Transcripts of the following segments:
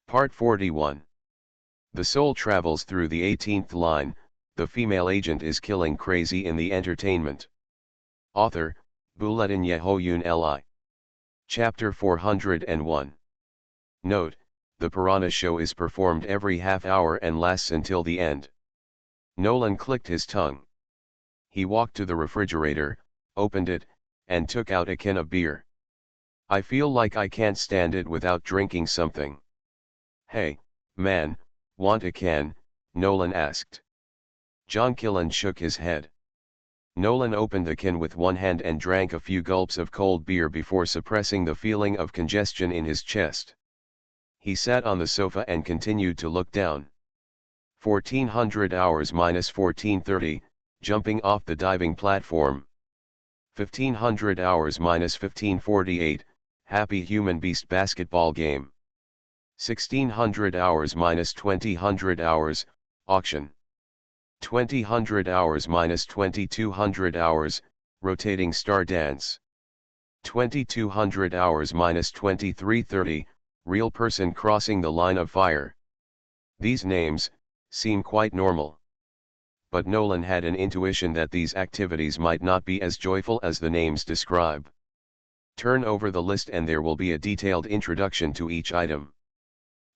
Part 41. The soul travels through the 18th line, the female agent is killing crazy in the entertainment. Author, Bulletin Yehoyun Li. Chapter 401. Note, the Piranha show is performed every half hour and lasts until the end. Nolan clicked his tongue. He walked to the refrigerator, opened it, and took out a can of beer. I feel like I can't stand it without drinking something. Hey, man, want a can? Nolan asked. John Killen shook his head. Nolan opened the can with one hand and drank a few gulps of cold beer before suppressing the feeling of congestion in his chest. He sat on the sofa and continued to look down. 1400 hours minus 1430, jumping off the diving platform. 1500 hours minus 1548, happy human beast basketball game. 1600 hours minus 2000 hours, auction. 2000 hours minus 2200 hours, rotating star dance. 2200 hours minus 2330, real person crossing the line of fire. These names seem quite normal. But Nolan had an intuition that these activities might not be as joyful as the names describe. Turn over the list and there will be a detailed introduction to each item.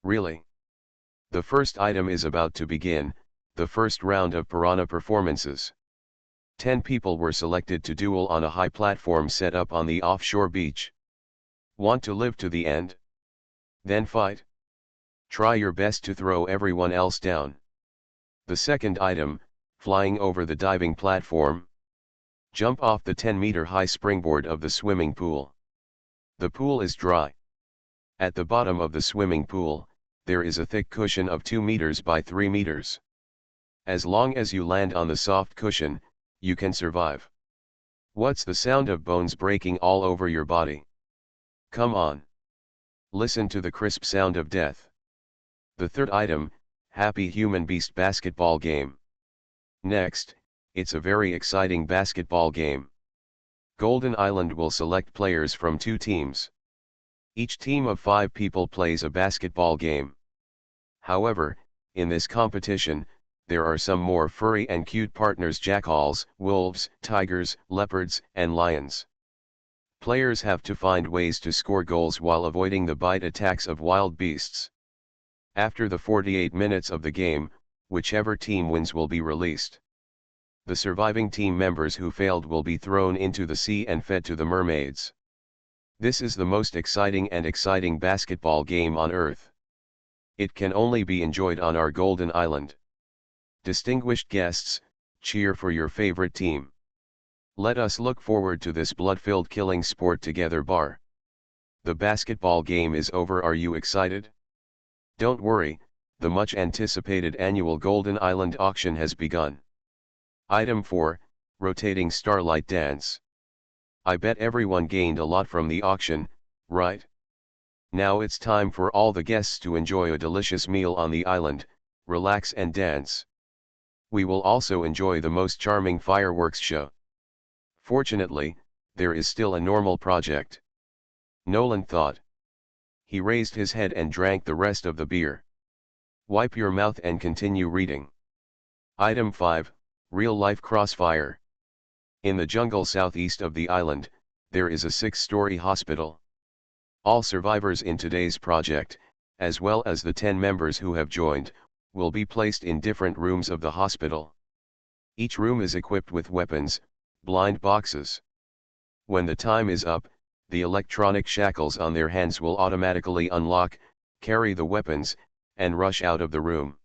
Really? The first item is about to begin, the first round of Piranha performances. 10 people were selected to duel on a high platform set up on the offshore beach. Want to live to the end? Then fight. Try your best to throw everyone else down. The second item, flying over the diving platform. Jump off the 10-meter high springboard of the swimming pool. The pool is dry. At the bottom of the swimming pool, there is a thick cushion of 2 meters by 3 meters. As long as you land on the soft cushion, you can survive. What's the sound of bones breaking all over your body? Come on. Listen to the crisp sound of death. The third item, happy human beast basketball game. Next, it's a very exciting basketball game. Golden Island will select players from 2 teams. Each team of 5 people plays a basketball game. However, in this competition, there are some more furry and cute partners: jackals, wolves, tigers, leopards, and lions. Players have to find ways to score goals while avoiding the bite attacks of wild beasts. After the 48 minutes of the game, whichever team wins will be released. The surviving team members who failed will be thrown into the sea and fed to the mermaids. This is the most exciting basketball game on Earth. It can only be enjoyed on our Golden Island. Distinguished guests, cheer for your favorite team. Let us look forward to this blood-filled killing sport together. The basketball game is over. Are you excited? Don't worry, the much anticipated annual Golden Island auction has begun. Item 4, rotating starlight dance. I bet everyone gained a lot from the auction, right? Now it's time for all the guests to enjoy a delicious meal on the island, relax and dance. We will also enjoy the most charming fireworks show. Fortunately, there is still a normal project. Nolan thought. He raised his head and drank the rest of the beer. Wipe your mouth and continue reading. Item 5, real-life crossfire. In the jungle southeast of the island, there is a 6-story hospital. All survivors in today's project, as well as the 10 members who have joined, will be placed in different rooms of the hospital. Each room is equipped with weapons, blind boxes. When the time is up, the electronic shackles on their hands will automatically unlock, carry the weapons, and rush out of the room.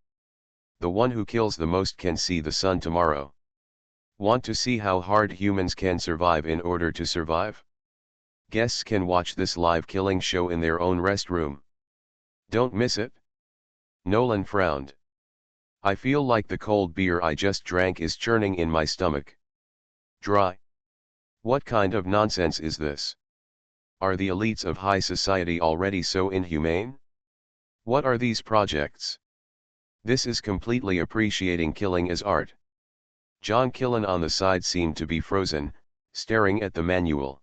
The one who kills the most can see the sun tomorrow. Want to see how hard humans can survive in order to survive? Guests can watch this live killing show in their own restroom. Don't miss it. Nolan frowned. I feel like the cold beer I just drank is churning in my stomach. Dry. What kind of nonsense is this? Are the elites of high society already so inhumane? What are these projects? This is completely appreciating killing as art. John Killen on the side seemed to be frozen, staring at the manual.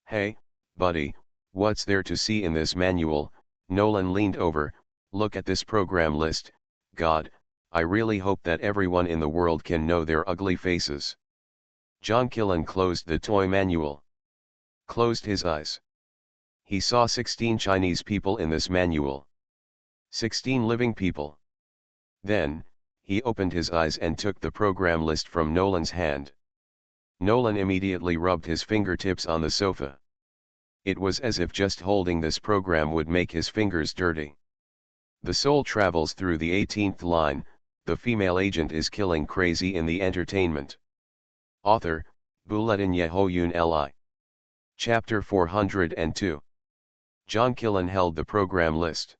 Hey, buddy, what's there to see in this manual? Nolan leaned over, Look at this program list, God, I really hope that everyone in the world can know their ugly faces. John Killen closed the toy manual. Closed his eyes. He saw 16 Chinese people in this manual. 16 living people. Then, he opened his eyes and took the program list from Nolan's hand. Nolan immediately rubbed his fingertips on the sofa. It was as if just holding this program would make his fingers dirty. The soul travels through the 18th line, the female agent is killing crazy in the entertainment. Author, Buletin Yehoyun Li. Chapter 402. John Killen held the program list.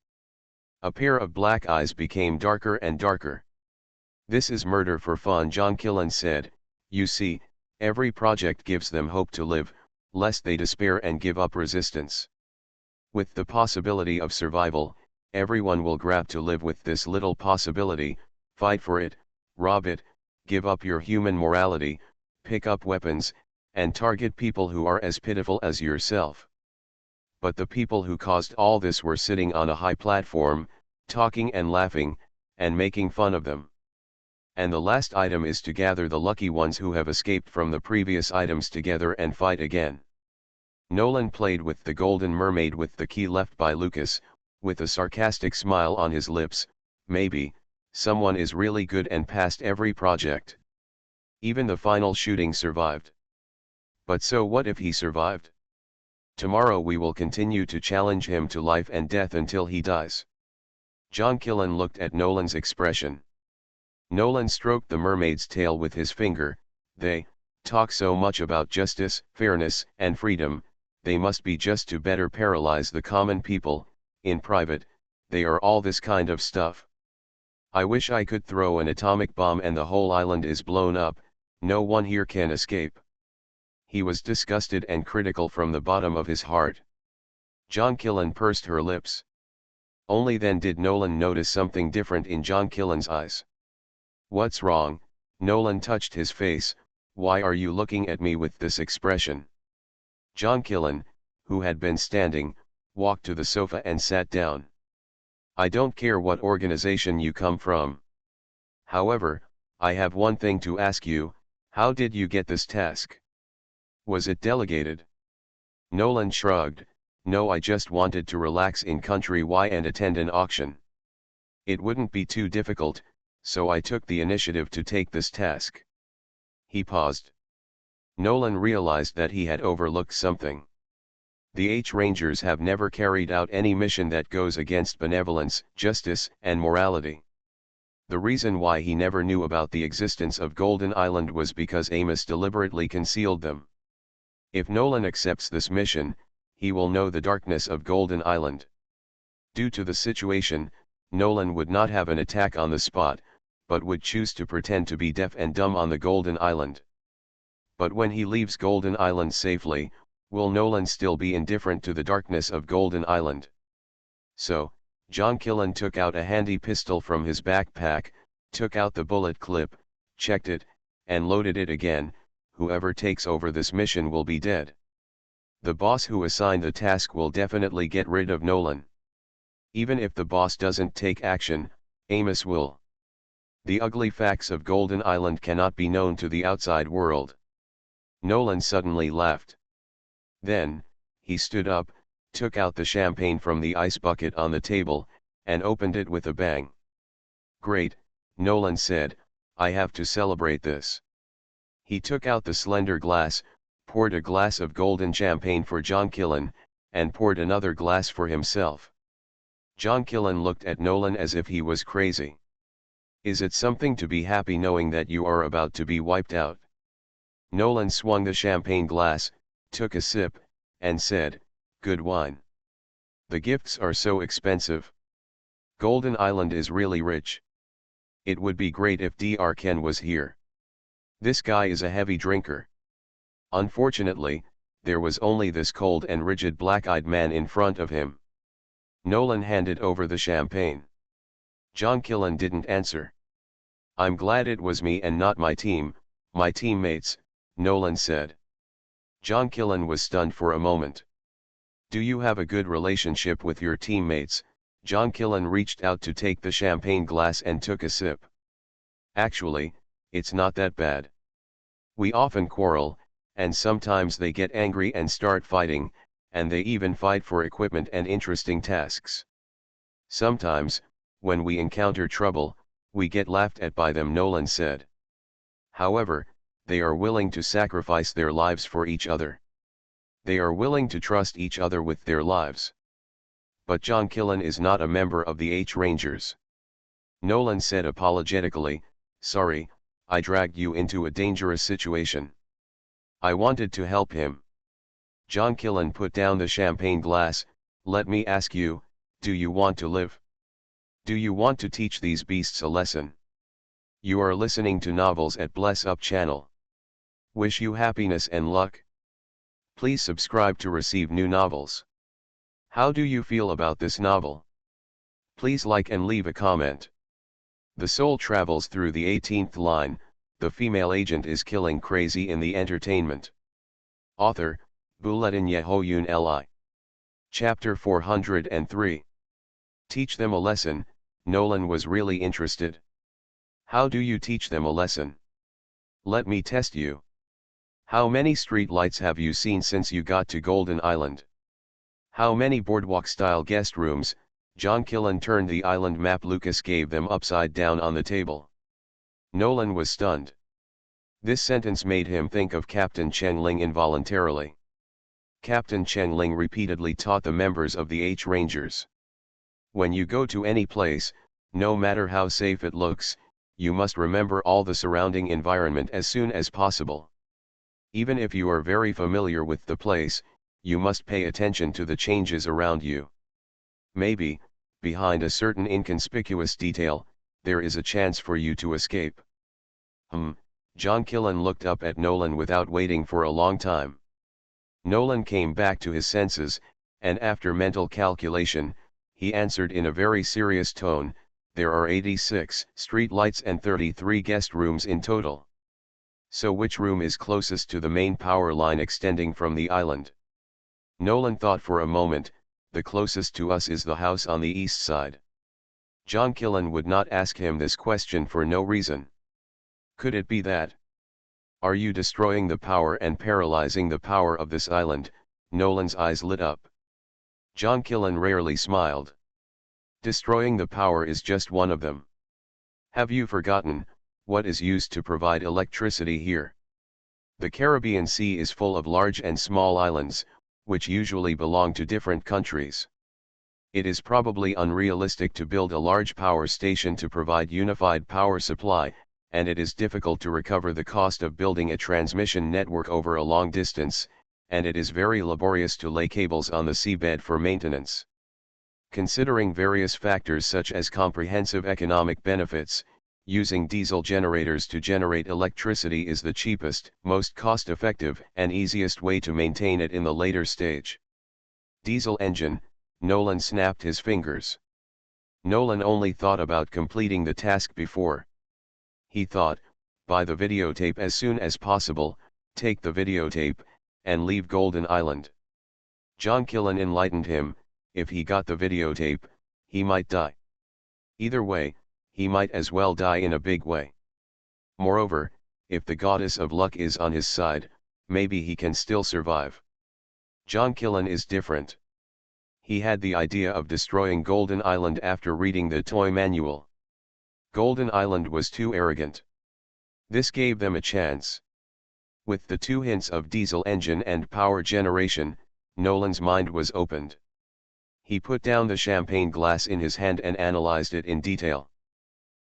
A pair of black eyes became darker and darker. This is murder for fun, John Killen said. You see, every project gives them hope to live, lest they despair and give up resistance. With the possibility of survival, everyone will grab to live with this little possibility, fight for it, rob it, give up your human morality, pick up weapons, and target people who are as pitiful as yourself. But the people who caused all this were sitting on a high platform, talking and laughing, and making fun of them. And the last item is to gather the lucky ones who have escaped from the previous items together and fight again. Nolan played with the golden mermaid with the key left by Lucas, with a sarcastic smile on his lips. Maybe, someone is really good and passed every project. Even the final shooting survived. But so what if he survived? Tomorrow we will continue to challenge him to life and death until he dies. John Killen looked at Nolan's expression. Nolan stroked the mermaid's tail with his finger. They talk so much about justice, fairness, and freedom, they must be just to better paralyze the common people. In private, they are all this kind of stuff. I wish I could throw an atomic bomb and the whole island is blown up, no one here can escape. He was disgusted and critical from the bottom of his heart. John Killen pursed her lips. Only then did Nolan notice something different in John Killen's eyes. What's wrong? Nolan touched his face. Why are you looking at me with this expression? John Killen, who had been standing, walked to the sofa and sat down. I don't care what organization you come from. However, I have one thing to ask you, how did you get this task? Was it delegated? Nolan shrugged. No, I just wanted to relax in Country Y and attend an auction. It wouldn't be too difficult, so I took the initiative to take this task. He paused. Nolan realized that he had overlooked something. The H-Rangers have never carried out any mission that goes against benevolence, justice, and morality. The reason why he never knew about the existence of Golden Island was because Amos deliberately concealed them. If Nolan accepts this mission, he will know the darkness of Golden Island. Due to the situation, Nolan would not have an attack on the spot, but would choose to pretend to be deaf and dumb on the Golden Island. But when he leaves Golden Island safely, will Nolan still be indifferent to the darkness of Golden Island? So, John Killen took out a handy pistol from his backpack, took out the bullet clip, checked it, and loaded it again. Whoever takes over this mission will be dead. The boss who assigned the task will definitely get rid of Nolan. Even if the boss doesn't take action, Amos will. The ugly facts of Golden Island cannot be known to the outside world. Nolan suddenly laughed. Then, he stood up, took out the champagne from the ice bucket on the table, and opened it with a bang. Great, Nolan said, I have to celebrate this. He took out the slender glass, poured a glass of golden champagne for John Killen, and poured another glass for himself. John Killen looked at Nolan as if he was crazy. Is it something to be happy knowing that you are about to be wiped out? Nolan swung the champagne glass, took a sip, and said, good wine. The gifts are so expensive. Golden Island is really rich. It would be great if Dr. Ken was here. This guy is a heavy drinker. Unfortunately, there was only this cold and rigid black-eyed man in front of him. Nolan handed over the champagne. John Killen didn't answer. I'm glad it was me and not my team, my teammates, Nolan said. John Killen was stunned for a moment. Do you have a good relationship with your teammates, John Killen reached out to take the champagne glass and took a sip. Actually, it's not that bad. We often quarrel, and sometimes they get angry and start fighting, and they even fight for equipment and interesting tasks. Sometimes, when we encounter trouble, we get laughed at by them, Nolan said. However, they are willing to sacrifice their lives for each other. They are willing to trust each other with their lives. But John Killen is not a member of the H Rangers. Nolan said apologetically, "Sorry, I dragged you into a dangerous situation. I wanted to help him." John Killen put down the champagne glass. "Let me ask you, do you want to live? Do you want to teach these beasts a lesson? You are listening to Novels at Bless Up channel. Wish you happiness and luck. Please subscribe to receive new novels. How do you feel about this novel? Please like and leave a comment." The soul travels through the 18th line. The female agent is killing crazy in the entertainment. Author, Bulletin Yehoyun Li. Chapter 403. Teach them a lesson. Nolan was really interested. How do you teach them a lesson? Let me test you. How many street lights have you seen since you got to Golden Island? How many boardwalk-style guest rooms? John Killen turned the island map Lucas gave them upside down on the table. Nolan was stunned. This sentence made him think of Captain Cheng Ling involuntarily. Captain Cheng Ling repeatedly taught the members of the H Rangers. When you go to any place, no matter how safe it looks, you must remember all the surrounding environment as soon as possible. Even if you are very familiar with the place, you must pay attention to the changes around you. Maybe, behind a certain inconspicuous detail, there is a chance for you to escape. John Killen looked up at Nolan without waiting for a long time. Nolan came back to his senses, and after mental calculation, he answered in a very serious tone, "There are 86 street lights and 33 guest rooms in total. So which room is closest to the main power line extending from the island?" Nolan thought for a moment. "The closest to us is the house on the east side." John Killen would not ask him this question for no reason. Could it be that? "Are you destroying the power and paralyzing the power of this island?" Nolan's eyes lit up. John Killen rarely smiled. "Destroying the power is just one of them. Have you forgotten what is used to provide electricity here? The Caribbean Sea is full of large and small islands, which usually belong to different countries. It is probably unrealistic to build a large power station to provide unified power supply, and it is difficult to recover the cost of building a transmission network over a long distance, and it is very laborious to lay cables on the seabed for maintenance. Considering various factors such as comprehensive economic benefits, using diesel generators to generate electricity is the cheapest, most cost-effective, and easiest way to maintain it in the later stage." Diesel engine. Nolan snapped his fingers. Nolan only thought about completing the task before. He thought, buy the videotape as soon as possible, take the videotape, and leave Golden Island. John Killen enlightened him. If he got the videotape, he might die. Either way, he might as well die in a big way. Moreover, if the goddess of luck is on his side, maybe he can still survive. John Killen is different. He had the idea of destroying Golden Island after reading the toy manual. Golden Island was too arrogant. This gave them a chance. With the 2 hints of diesel engine and power generation, Nolan's mind was opened. He put down the champagne glass in his hand and analyzed it in detail.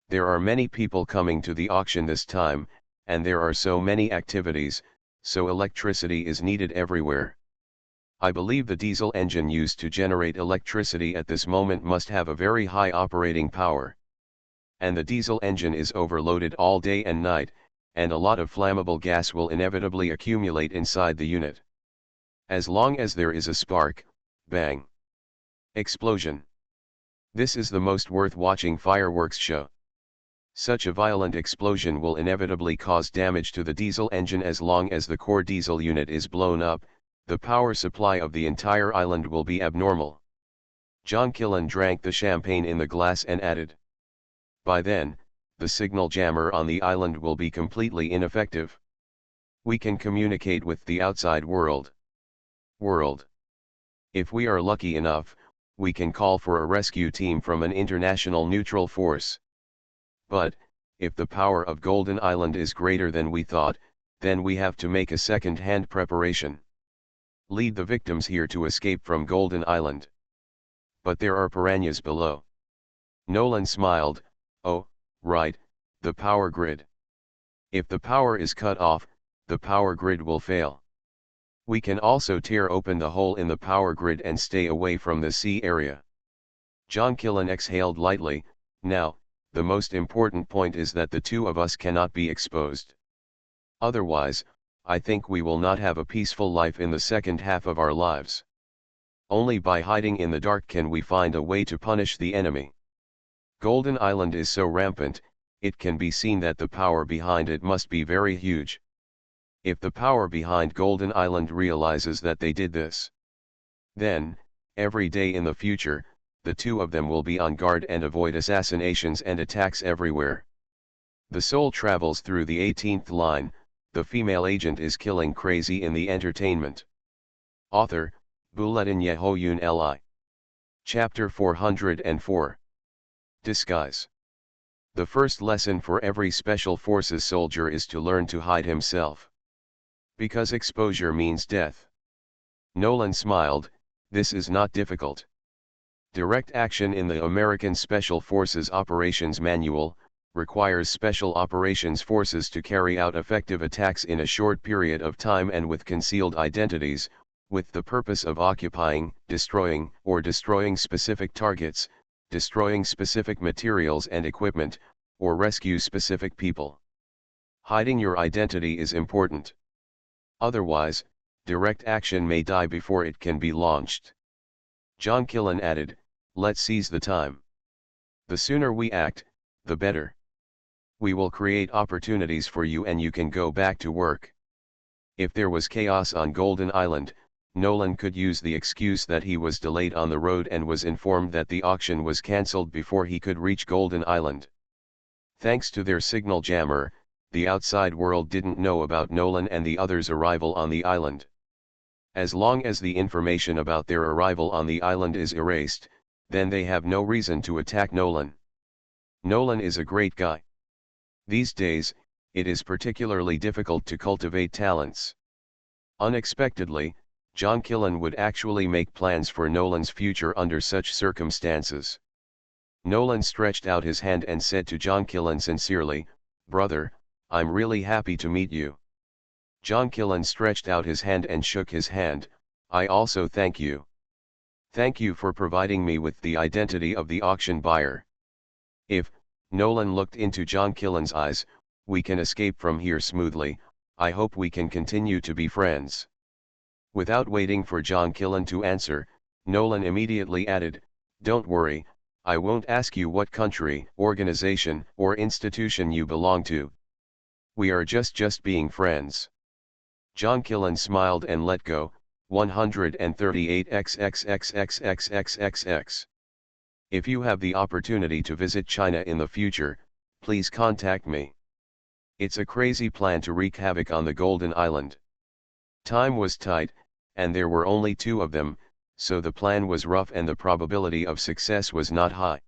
There are many people coming to the auction this time, and there are so many activities, so electricity is needed everywhere. I believe the diesel engine used to generate electricity at this moment must have a very high operating power. And the diesel engine is overloaded all day and night, and a lot of flammable gas will inevitably accumulate inside the unit. As long as there is a spark, bang, explosion. This is the most worth watching fireworks show. Such a violent explosion will inevitably cause damage to the diesel engine. As long as the core diesel unit is blown up, the power supply of the entire island will be abnormal. John Killen drank the champagne in the glass and added. By then, the signal jammer on the island will be completely ineffective. We can communicate with the outside world. If we are lucky enough, we can call for a rescue team from an international neutral force. But, if the power of Golden Island is greater than we thought, then we have to make a second-hand preparation. Lead the victims here to escape from Golden Island. But there are piranhas below. Nolan smiled. Oh, right, the power grid. If the power is cut off, the power grid will fail. We can also tear open the hole in the power grid and stay away from the sea area. John Killen exhaled lightly. Now, the most important point is that the two of us cannot be exposed. Otherwise, I think we will not have a peaceful life in the second half of our lives. Only by hiding in the dark can we find a way to punish the enemy. Golden Island is so rampant, it can be seen that the power behind it must be very huge. If the power behind Golden Island realizes that they did this, then, every day in the future, the two of them will be on guard and avoid assassinations and attacks everywhere. The soul travels through the 18th line. The female agent is killing crazy in the entertainment. Author, Buletin Yehoyun Li. Chapter 404. Disguise. The first lesson for every Special Forces soldier is to learn to hide himself. Because exposure means death. Nolan smiled. This is not difficult. Direct action in the American Special Forces Operations Manual requires Special Operations Forces to carry out effective attacks in a short period of time and with concealed identities, with the purpose of occupying, destroying, or destroying specific targets, destroying specific materials and equipment, or rescue specific people. Hiding your identity is important. Otherwise, direct action may die before it can be launched. John Killen added, let's seize the time. The sooner we act, the better. We will create opportunities for you and you can go back to work. If there was chaos on Golden Island, Nolan could use the excuse that he was delayed on the road and was informed that the auction was cancelled before he could reach Golden Island. Thanks to their signal jammer, the outside world didn't know about Nolan and the others' arrival on the island. As long as the information about their arrival on the island is erased, then they have no reason to attack Nolan. Nolan is a great guy. These days, it is particularly difficult to cultivate talents. Unexpectedly, John Killen would actually make plans for Nolan's future under such circumstances. Nolan stretched out his hand and said to John Killen sincerely, "Brother, I'm really happy to meet you." John Killen stretched out his hand and shook his hand. "I also thank you. Thank you for providing me with the identity of the auction buyer. If," Nolan looked into John Killen's eyes, "we can escape from here smoothly, I hope we can continue to be friends." Without waiting for John Killen to answer, Nolan immediately added, "Don't worry, I won't ask you what country, organization, or institution you belong to. We are just being friends." John Killen smiled and let go. 138xxxxxxxxx. If you have the opportunity to visit China in the future, please contact me. It's a crazy plan to wreak havoc on the Golden Island. Time was tight, and there were only two of them, so the plan was rough and the probability of success was not high.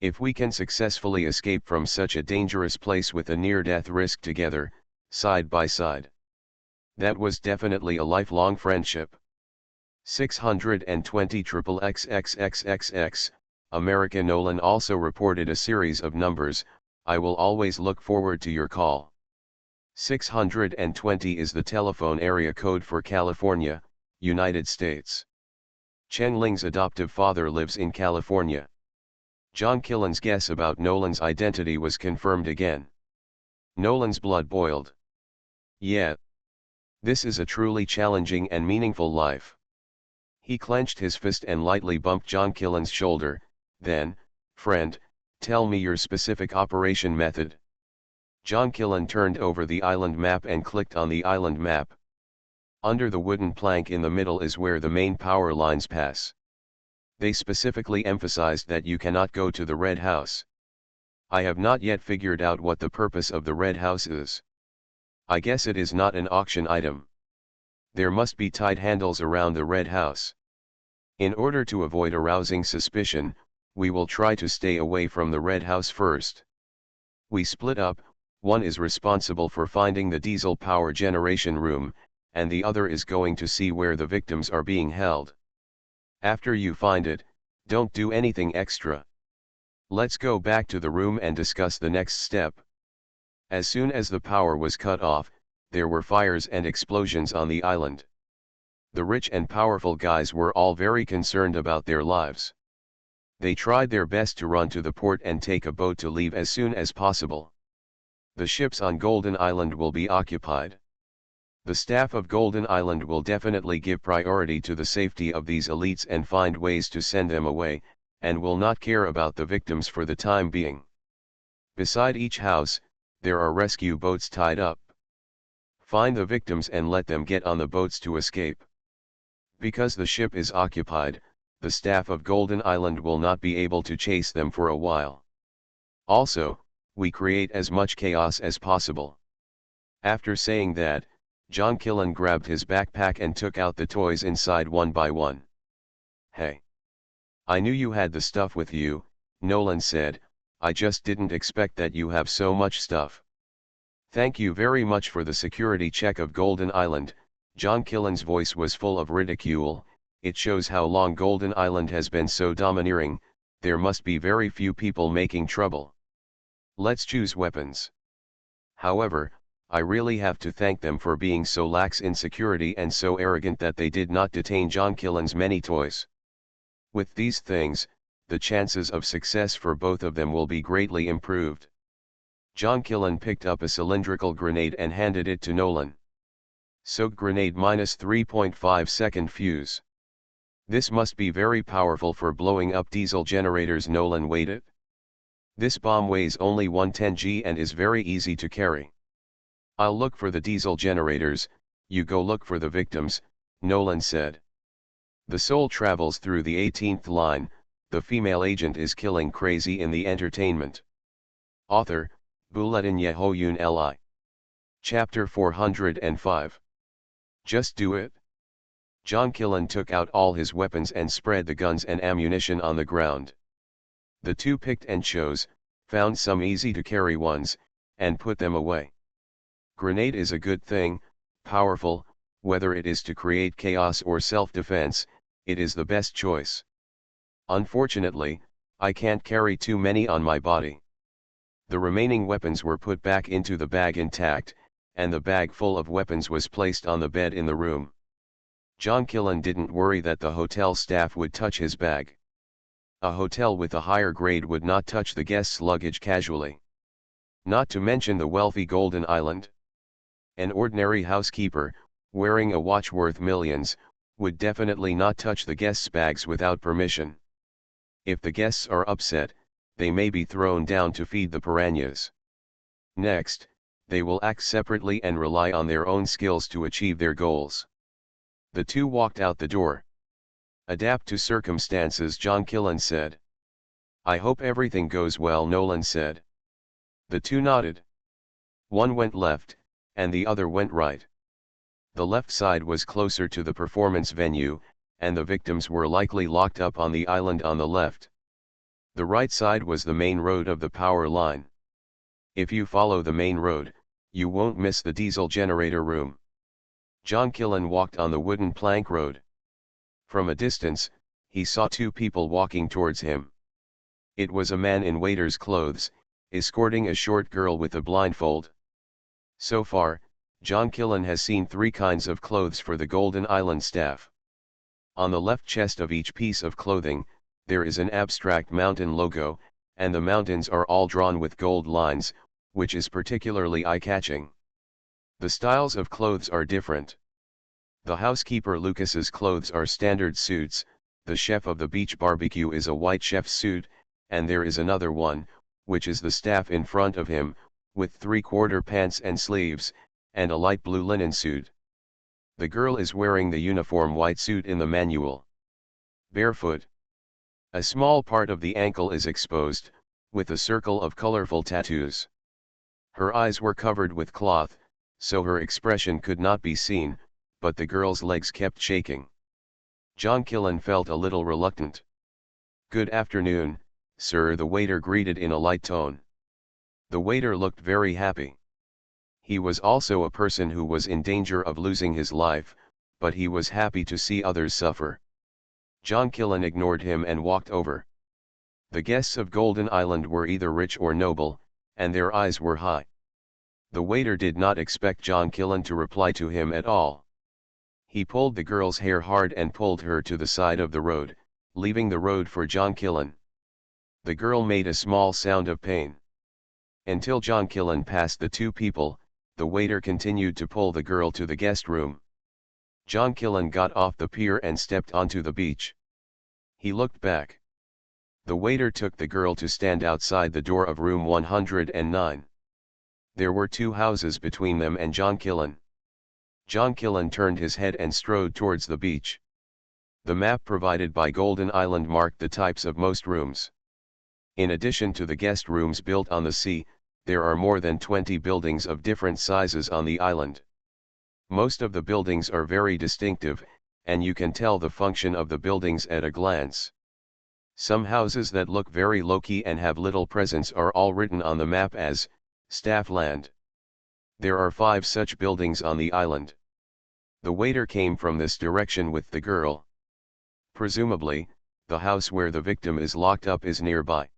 If we can successfully escape from such a dangerous place with a near-death risk together, side by side, that was definitely a lifelong friendship. 620 XXXXXX, America. Nolan also reported a series of numbers. "I will always look forward to your call." 620 is the telephone area code for California, United States. Chen Ling's adoptive father lives in California. John Killen's guess about Nolan's identity was confirmed again. Nolan's blood boiled. Yeah. This is a truly challenging and meaningful life. He clenched his fist and lightly bumped John Killen's shoulder. "Then, friend, tell me your specific operation method." John Killen turned over the island map and clicked on the island map. Under the wooden plank in the middle is where the main power lines pass. They specifically emphasized that you cannot go to the Red House. I have not yet figured out what the purpose of the Red House is. I guess it is not an auction item. There must be tied handles around the Red House. In order to avoid arousing suspicion, we will try to stay away from the Red House first. We split up, one is responsible for finding the diesel power generation room, and the other is going to see where the victims are being held. After you find it, don't do anything extra. Let's go back to the room and discuss the next step. As soon as the power was cut off, there were fires and explosions on the island. The rich and powerful guys were all very concerned about their lives. They tried their best to run to the port and take a boat to leave as soon as possible. The ships on Golden Island will be occupied. The staff of Golden Island will definitely give priority to the safety of these elites and find ways to send them away, and will not care about the victims for the time being. Beside each house, there are rescue boats tied up. Find the victims and let them get on the boats to escape. Because the ship is occupied, the staff of Golden Island will not be able to chase them for a while. Also, we create as much chaos as possible. After saying that, John Killen grabbed his backpack and took out the toys inside one by one. "Hey. I knew you had the stuff with you," Nolan said, "I just didn't expect that you have so much stuff." "Thank you very much for the security check of Golden Island." John Killen's voice was full of ridicule. "It shows how long Golden Island has been so domineering. There must be very few people making trouble. Let's choose weapons. However, I really have to thank them for being so lax in security and so arrogant that they did not detain John Killen's many toys. With these things, the chances of success for both of them will be greatly improved." John Killen picked up a cylindrical grenade and handed it to Nolan. "Soak grenade minus 3.5 second fuse. This must be very powerful for blowing up diesel generators," Nolan weighed it. "This bomb weighs only 110 g and is very easy to carry." "I'll look for the diesel generators, you go look for the victims," Nolan said. The soul travels through the 18th line. The female agent is killing crazy in the entertainment. Author, Buletin Yehoyun Li. Chapter 405. Just do it. John Killen took out all his weapons and spread the guns and ammunition on the ground. The two picked and chose, found some easy to carry ones, and put them away. Grenade is a good thing, powerful, whether it is to create chaos or self-defense, it is the best choice. Unfortunately, I can't carry too many on my body. The remaining weapons were put back into the bag intact, and the bag full of weapons was placed on the bed in the room. John Killen didn't worry that the hotel staff would touch his bag. A hotel with a higher grade would not touch the guests' luggage casually. Not to mention the wealthy Golden Island. An ordinary housekeeper, wearing a watch worth millions, would definitely not touch the guests' bags without permission. If the guests are upset, they may be thrown down to feed the piranhas. Next, they will act separately and rely on their own skills to achieve their goals. The two walked out the door. "Adapt to circumstances," John Killen said. "I hope everything goes well," Nolan said. The two nodded. One went left, and the other went right. The left side was closer to the performance venue, and the victims were likely locked up on the island on the left. The right side was the main road of the power line. If you follow the main road, you won't miss the diesel generator room. John Killen walked on the wooden plank road. From a distance, he saw two people walking towards him. It was a man in waiter's clothes, escorting a short girl with a blindfold. So far, John Killen has seen three kinds of clothes for the Golden Island staff. On the left chest of each piece of clothing, there is an abstract mountain logo, and the mountains are all drawn with gold lines, which is particularly eye-catching. The styles of clothes are different. The housekeeper Lucas's clothes are standard suits, the chef of the beach barbecue is a white chef suit, and there is another one, which is the staff in front of him, with three-quarter pants and sleeves, and a light blue linen suit. The girl is wearing the uniform white suit in the manual. Barefoot. A small part of the ankle is exposed, with a circle of colorful tattoos. Her eyes were covered with cloth, so her expression could not be seen, but the girl's legs kept shaking. John Killen felt a little reluctant. "Good afternoon, sir," the waiter greeted in a light tone. The waiter looked very happy. He was also a person who was in danger of losing his life, but he was happy to see others suffer. John Killen ignored him and walked over. The guests of Golden Island were either rich or noble, and their eyes were high. The waiter did not expect John Killen to reply to him at all. He pulled the girl's hair hard and pulled her to the side of the road, leaving the road for John Killen. The girl made a small sound of pain. Until John Killen passed the two people, the waiter continued to pull the girl to the guest room. John Killen got off the pier and stepped onto the beach. He looked back. The waiter took the girl to stand outside the door of room 109. There were two houses between them and John Killen. John Killen turned his head and strode towards the beach. The map provided by Golden Island marked the types of most rooms. In addition to the guest rooms built on the sea, there are more than 20 buildings of different sizes on the island. Most of the buildings are very distinctive, and you can tell the function of the buildings at a glance. Some houses that look very low-key and have little presence are all written on the map as staff land. There are 5 such buildings on the island. The waiter came from this direction with the girl. Presumably, the house where the victim is locked up is nearby.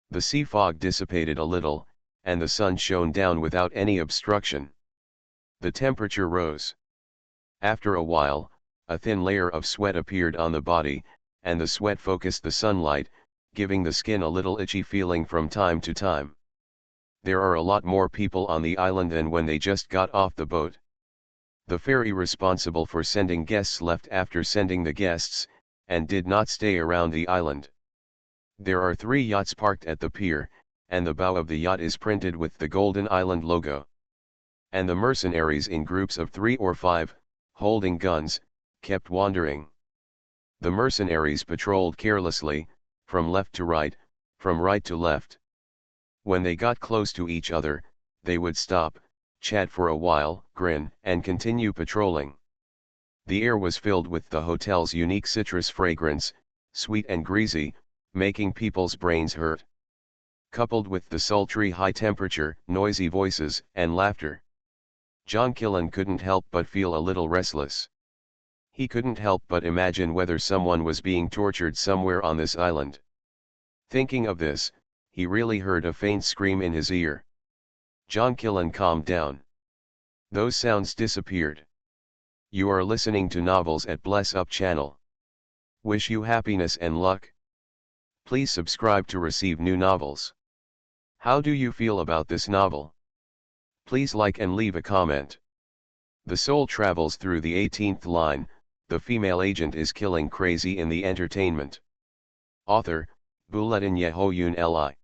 The sea fog dissipated a little, and the sun shone down without any obstruction. The temperature rose. After a while, a thin layer of sweat appeared on the body, and the sweat focused the sunlight, giving the skin a little itchy feeling from time to time. There are a lot more people on the island than when they just got off the boat. The ferry responsible for sending guests left after sending the guests, and did not stay around the island. There are 3 yachts parked at the pier, and the bow of the yacht is printed with the Golden Island logo. And the mercenaries in groups of 3 or 5, holding guns, kept wandering. The mercenaries patrolled carelessly, from left to right, from right to left. When they got close to each other, they would stop, chat for a while, grin, and continue patrolling. The air was filled with the hotel's unique citrus fragrance, sweet and greasy, making people's brains hurt. Coupled with the sultry high temperature, noisy voices, and laughter, John Killen couldn't help but feel a little restless. He couldn't help but imagine whether someone was being tortured somewhere on this island. Thinking of this, he really heard a faint scream in his ear. John Killen calmed down. Those sounds disappeared. You are listening to Novels at Bless Up channel. Wish you happiness and luck. Please subscribe to receive new novels. How do you feel about this novel? Please like and leave a comment. The soul travels through the 18th line, the female agent is killing crazy in the entertainment. Author, Buletin Yehoyun Li.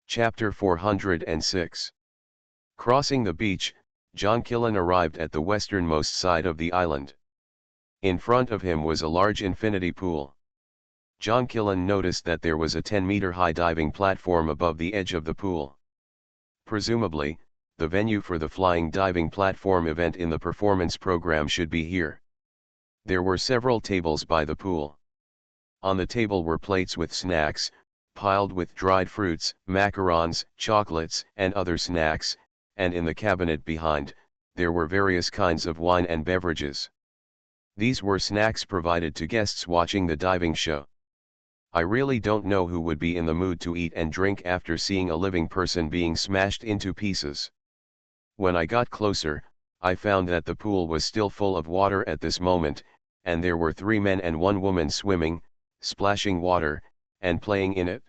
Chapter 406. Crossing the beach, John Killen arrived at the westernmost side of the island. In front of him was a large infinity pool. John Killen noticed that there was a 10-meter high diving platform above the edge of the pool. Presumably, the venue for the flying diving platform event in the performance program should be here. There were several tables by the pool. On the table were plates with snacks, piled with dried fruits, macarons, chocolates, and other snacks, and in the cabinet behind, there were various kinds of wine and beverages. These were snacks provided to guests watching the diving show. I really don't know who would be in the mood to eat and drink after seeing a living person being smashed into pieces. When I got closer, I found that the pool was still full of water at this moment, and there were 3 men and 1 woman swimming, splashing water, and playing in it.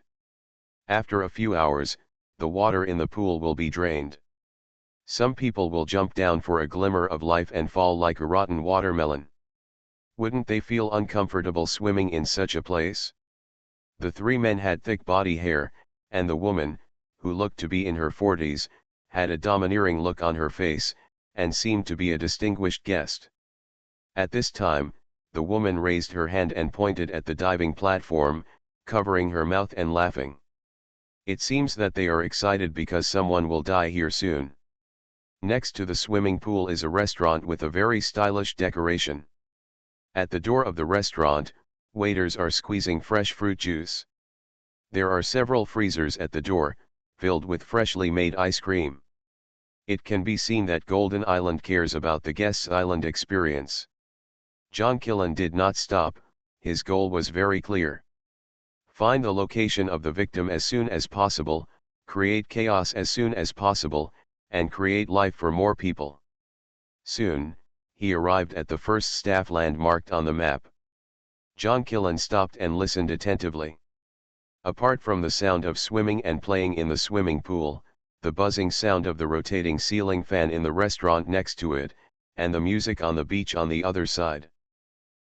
After a few hours, the water in the pool will be drained. Some people will jump down for a glimmer of life and fall like a rotten watermelon. Wouldn't they feel uncomfortable swimming in such a place? The 3 men had thick body hair, and the woman, who looked to be in her 40s, had a domineering look on her face, and seemed to be a distinguished guest. At this time, the woman raised her hand and pointed at the diving platform, covering her mouth and laughing. It seems that they are excited because someone will die here soon. Next to the swimming pool is a restaurant with a very stylish decoration. At the door of the restaurant, waiters are squeezing fresh fruit juice. There are several freezers at the door, filled with freshly made ice cream. It can be seen that Golden Island cares about the guests' island experience. John Killen did not stop, his goal was very clear. Find the location of the victim as soon as possible, create chaos as soon as possible, and create life for more people. Soon, he arrived at the first staff land marked on the map. John Killen stopped and listened attentively. Apart from the sound of swimming and playing in the swimming pool, the buzzing sound of the rotating ceiling fan in the restaurant next to it, and the music on the beach on the other side.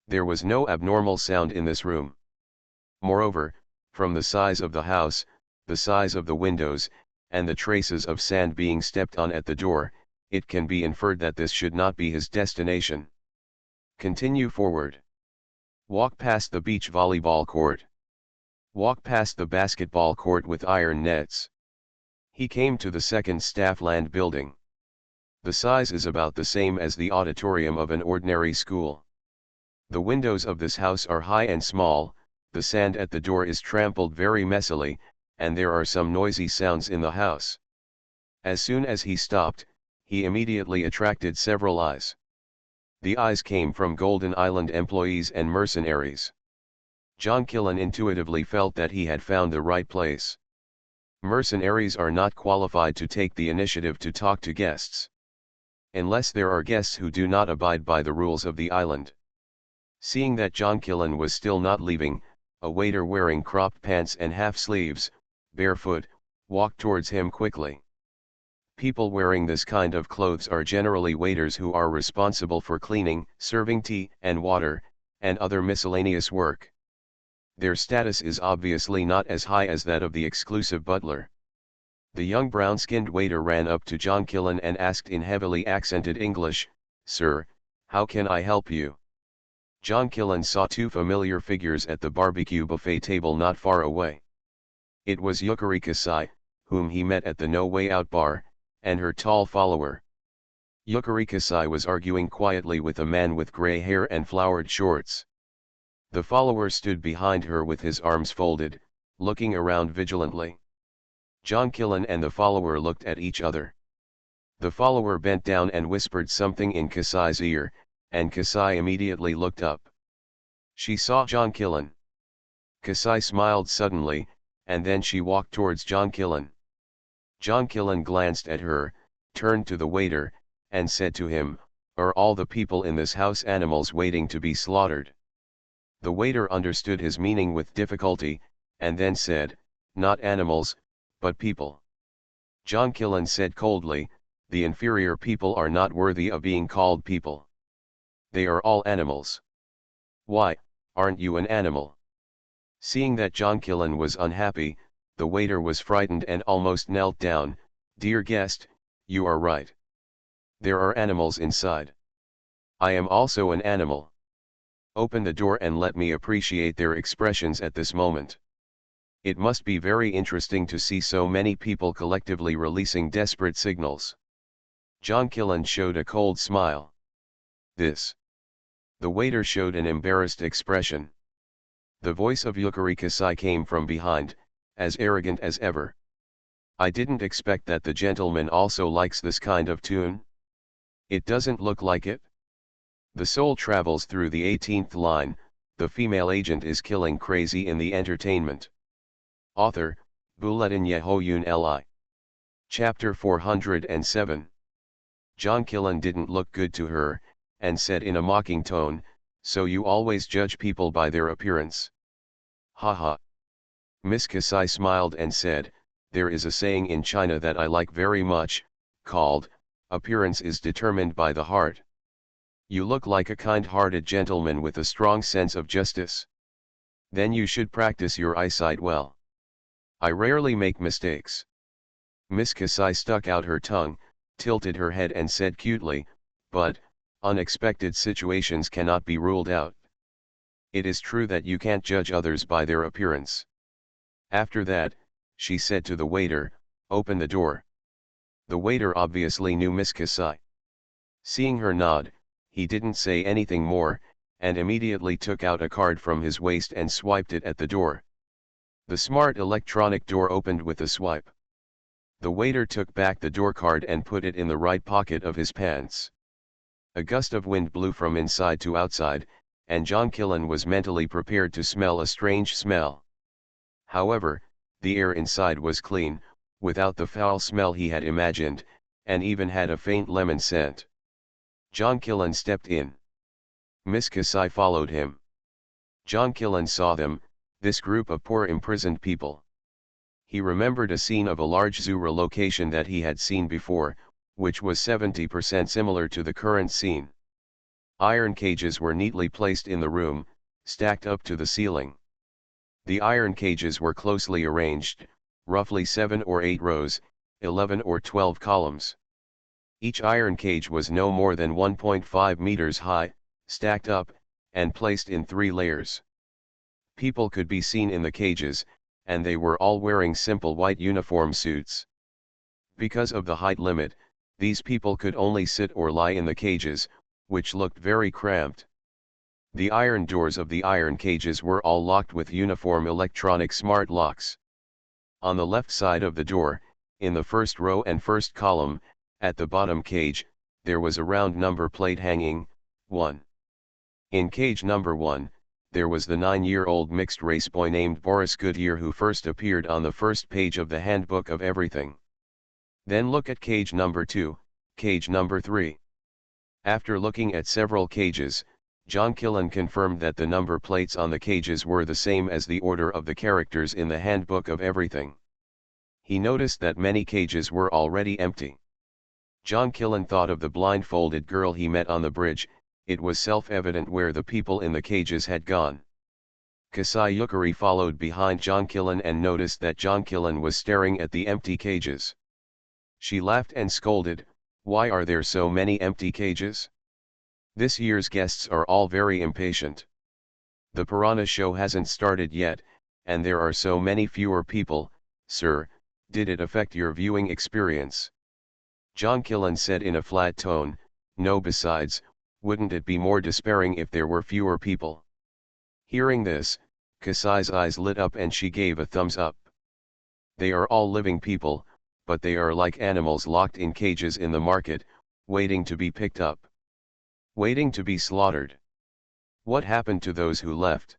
There was no abnormal sound in this room. Moreover, from the size of the house, the size of the windows, and the traces of sand being stepped on at the door, it can be inferred that this should not be his destination. Continue forward. Walk past the beach volleyball court. Walk past the basketball court with iron nets. He came to the second staff land building. The size is about the same as the auditorium of an ordinary school. The windows of this house are high and small, the sand at the door is trampled very messily, and there are some noisy sounds in the house. As soon as he stopped, he immediately attracted several eyes. The eyes came from Golden Island employees and mercenaries. John Killen intuitively felt that he had found the right place. Mercenaries are not qualified to take the initiative to talk to guests. Unless there are guests who do not abide by the rules of the island. Seeing that John Killen was still not leaving, a waiter wearing cropped pants and half sleeves, barefoot, walked towards him quickly. People wearing this kind of clothes are generally waiters who are responsible for cleaning, serving tea and water, and other miscellaneous work. Their status is obviously not as high as that of the exclusive butler. The young brown-skinned waiter ran up to John Killen and asked in heavily accented English, "Sir, how can I help you?" John Killen saw two familiar figures at the barbecue buffet table not far away. It was Yukari Kasai, whom he met at the No Way Out bar, and her tall follower. Yukari Kasai was arguing quietly with a man with grey hair and flowered shorts. The follower stood behind her with his arms folded, looking around vigilantly. John Killen and the follower looked at each other. The follower bent down and whispered something in Kasai's ear, and Kasai immediately looked up. She saw John Killen. Kasai smiled suddenly, and then she walked towards John Killen. John Killen glanced at her, turned to the waiter, and said to him, "Are all the people in this house animals waiting to be slaughtered?" The waiter understood his meaning with difficulty, and then said, "Not animals, but people." John Killen said coldly, "The inferior people are not worthy of being called people. They are all animals." "Why, aren't you an animal?" Seeing that John Killen was unhappy, the waiter was frightened and almost knelt down. "Dear guest, you are right. There are animals inside. I am also an animal. Open the door and let me appreciate their expressions at this moment. It must be very interesting to see so many people collectively releasing desperate signals." John Killen showed a cold smile. "This." The waiter showed an embarrassed expression. The voice of Yukari Kasai came from behind, as arrogant as ever. "I didn't expect that the gentleman also likes this kind of tune. It doesn't look like it. The soul travels through the 18th line, the female agent is killing crazy in the entertainment." Author, Buletin Yehoyun Li. Chapter 407. John Killen didn't look good to her, and said in a mocking tone, "So you always judge people by their appearance?" "Ha ha." Miss Kasai smiled and said, "There is a saying in China that I like very much, called, 'Appearance is determined by the heart.' You look like a kind-hearted gentleman with a strong sense of justice. Then you should practice your eyesight well. I rarely make mistakes." Miss Kasai stuck out her tongue, tilted her head and said cutely, "But, unexpected situations cannot be ruled out. It is true that you can't judge others by their appearance. After that, she said to the waiter, "Open the door." The waiter obviously knew Miss Kasai. Seeing her nod, he didn't say anything more, and immediately took out a card from his waist and swiped it at the door. The smart electronic door opened with a swipe. The waiter took back the door card and put it in the right pocket of his pants. A gust of wind blew from inside to outside, and John Killen was mentally prepared to smell a strange smell. However, the air inside was clean, without the foul smell he had imagined, and even had a faint lemon scent. John Killen stepped in. Miss Kasai followed him. John Killen saw them, this group of poor imprisoned people. He remembered a scene of a large zoo relocation that he had seen before, which was 70% similar to the current scene. Iron cages were neatly placed in the room, stacked up to the ceiling. The iron cages were closely arranged, roughly 7 or 8 rows, 11 or 12 columns. Each iron cage was no more than 1.5 meters high, stacked up, and placed in 3 layers. People could be seen in the cages, and they were all wearing simple white uniform suits. Because of the height limit, these people could only sit or lie in the cages, which looked very cramped. The iron doors of the iron cages were all locked with uniform electronic smart locks. On the left side of the door, in the first row and first column, at the bottom cage, there was a round number plate hanging, 1. In cage number 1, there was the 9-year-old mixed-race boy named Boris Goodyear who first appeared on the first page of the Handbook of Everything. Then look at cage number 2, cage number 3. After looking at several cages, John Killen confirmed that the number plates on the cages were the same as the order of the characters in the Handbook of Everything. He noticed that many cages were already empty. John Killen thought of the blindfolded girl he met on the bridge. It was self-evident where the people in the cages had gone. Kasai Yukari followed behind John Killen and noticed that John Killen was staring at the empty cages. She laughed and scolded, "Why are there so many empty cages? This year's guests are all very impatient. The Piranha show hasn't started yet, and there are so many fewer people. Sir, did it affect your viewing experience?" John Killen said in a flat tone, "No, besides, wouldn't it be more despairing if there were fewer people?" Hearing this, Kasai's eyes lit up and she gave a thumbs up. They are all living people, but they are like animals locked in cages in the market, waiting to be picked up. Waiting to be slaughtered. What happened to those who left?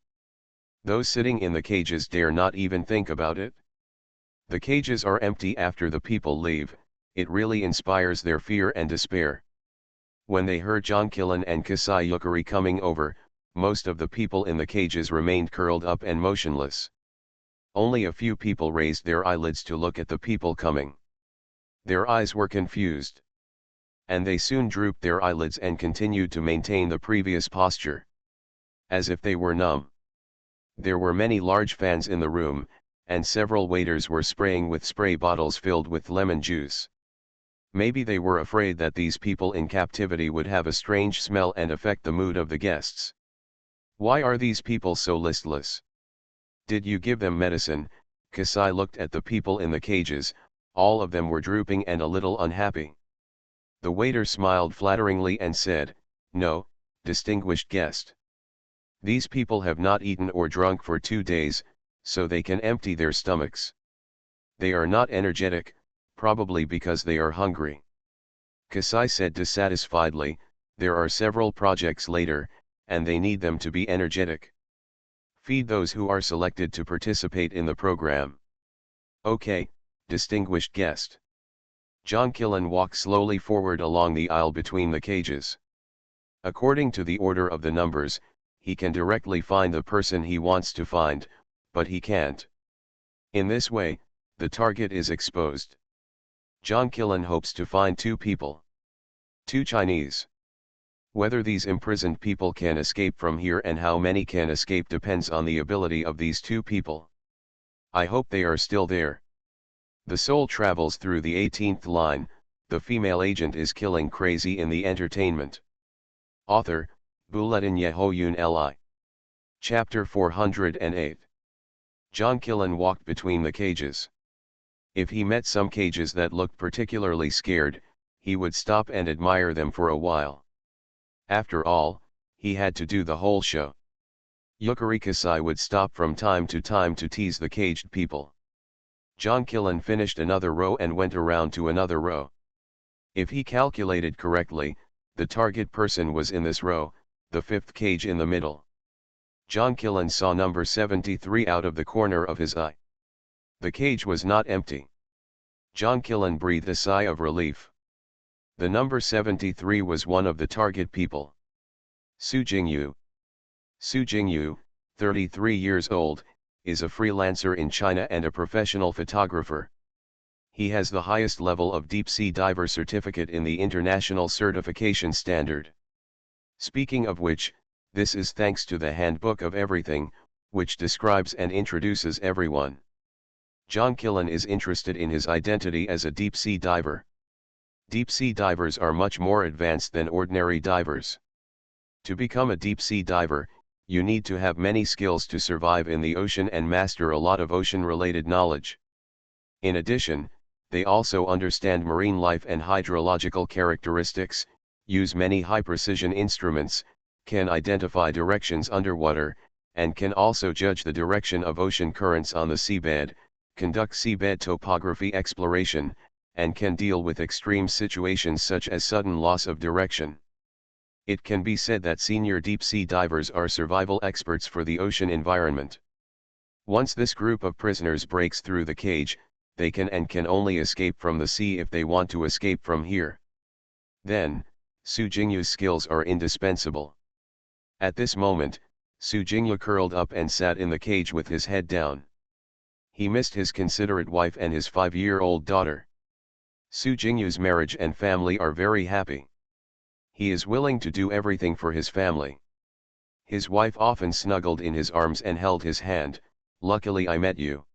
Those sitting in the cages dare not even think about it. The cages are empty after the people leave. It really inspires their fear and despair. When they heard John Killen and Kasai Yukari coming over, most of the people in the cages remained curled up and motionless. Only a few people raised their eyelids to look at the people coming. Their eyes were confused. And they soon drooped their eyelids and continued to maintain the previous posture. As if they were numb. There were many large fans in the room, and several waiters were spraying with spray bottles filled with lemon juice. Maybe they were afraid that these people in captivity would have a strange smell and affect the mood of the guests. Why are these people so listless? Did you give them medicine? Kasai looked at the people in the cages. All of them were drooping and a little unhappy. The waiter smiled flatteringly and said, "No, distinguished guest. These people have not eaten or drunk for 2 days, so they can empty their stomachs. They are not energetic, probably because they are hungry." Kasai said dissatisfiedly, "There are several projects later, and they need them to be energetic. Feed those who are selected to participate in the program." "Okay, distinguished guest." John Killen walked slowly forward along the aisle between the cages. According to the order of the numbers, he can directly find the person he wants to find, but he can't. In this way, the target is exposed. John Killen hopes to find 2 people. 2 Chinese. Whether these imprisoned people can escape from here and how many can escape depends on the ability of these 2 people. I hope they are still there. The soul travels through the 18th line. The female agent is killing crazy in the entertainment. Author, Buletin Yehoyun Li. Chapter 408. John Killen walked between the cages. If he met some cages that looked particularly scared, he would stop and admire them for a while. After all, he had to do the whole show. Yukarikasai would stop from time to time to tease the caged people. John Killen finished another row and went around to another row. If he calculated correctly, the target person was in this row, the fifth cage in the middle. John Killen saw number 73 out of the corner of his eye. The cage was not empty. John Killen breathed a sigh of relief. The number 73 was one of the target people. Su Jingyu. Su Jingyu, 33 years old, is a freelancer in China and a professional photographer. He has the highest level of deep-sea diver certificate in the international certification standard. Speaking of which, this is thanks to the Handbook of Everything, which describes and introduces everyone. John Killen is interested in his identity as a deep-sea diver. Deep-sea divers are much more advanced than ordinary divers. To become a deep-sea diver, you need to have many skills to survive in the ocean and master a lot of ocean-related knowledge. In addition, they also understand marine life and hydrological characteristics, use many high-precision instruments, can identify directions underwater, and can also judge the direction of ocean currents on the seabed, conduct seabed topography exploration, and can deal with extreme situations such as sudden loss of direction. It can be said that senior deep-sea divers are survival experts for the ocean environment. Once this group of prisoners breaks through the cage, they can only escape from the sea if they want to escape from here. Then, Su Jingyu's skills are indispensable. At this moment, Su Jingyu curled up and sat in the cage with his head down. He missed his considerate wife and his 5-year-old daughter. Su Jingyu's marriage and family are very happy. He is willing to do everything for his family. His wife often snuggled in his arms and held his hand. "Luckily I met you.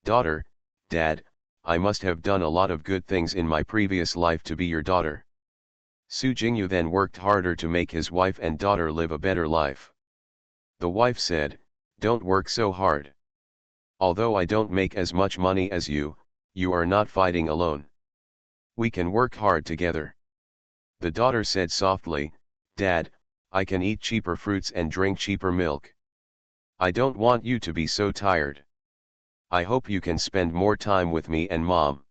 Daughter, Dad, I must have done a lot of good things in my previous life to be your daughter." Su Jingyu then worked harder to make his wife and daughter live a better life. The wife said, "Don't work so hard. Although I don't make as much money as you are not fighting alone. We can work hard together." The daughter said softly, "Dad, I can eat cheaper fruits and drink cheaper milk. I don't want you to be so tired. I hope you can spend more time with me and Mom."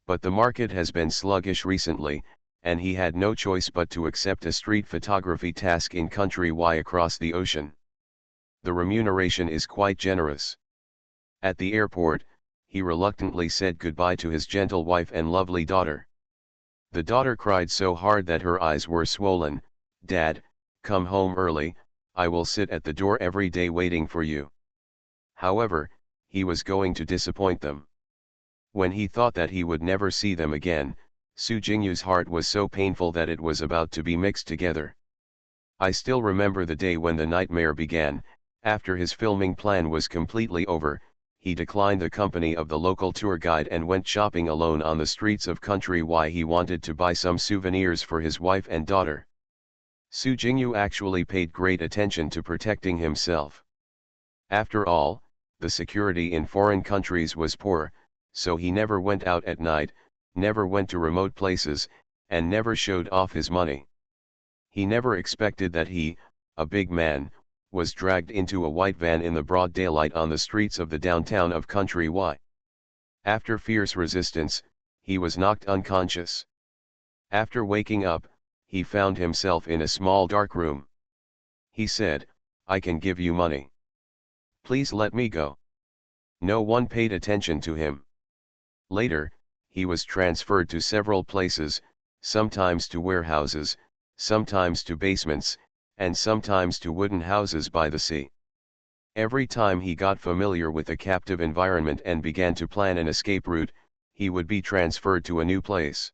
But the market has been sluggish recently, and he had no choice but to accept a street photography task in country Y across the ocean. The remuneration is quite generous. At the airport, he reluctantly said goodbye to his gentle wife and lovely daughter. The daughter cried so hard that her eyes were swollen. "Dad, come home early, I will sit at the door every day waiting for you." However, he was going to disappoint them. When he thought that he would never see them again, Su Jingyu's heart was so painful that it was about to be mixed together. I still remember the day when the nightmare began. After his filming plan was completely over, he declined the company of the local tour guide and went shopping alone on the streets of country Y. He wanted to buy some souvenirs for his wife and daughter. Su Jingyu actually paid great attention to protecting himself. After all, the security in foreign countries was poor, so he never went out at night, never went to remote places, and never showed off his money. He never expected that he, a big man, was dragged into a white van in the broad daylight on the streets of the downtown of country Y. After fierce resistance, he was knocked unconscious. After waking up, he found himself in a small dark room. He said, "I can give you money. Please let me go." No one paid attention to him. Later, he was transferred to several places, sometimes to warehouses, sometimes to basements, and sometimes to wooden houses by the sea. Every time he got familiar with the captive environment and began to plan an escape route, he would be transferred to a new place.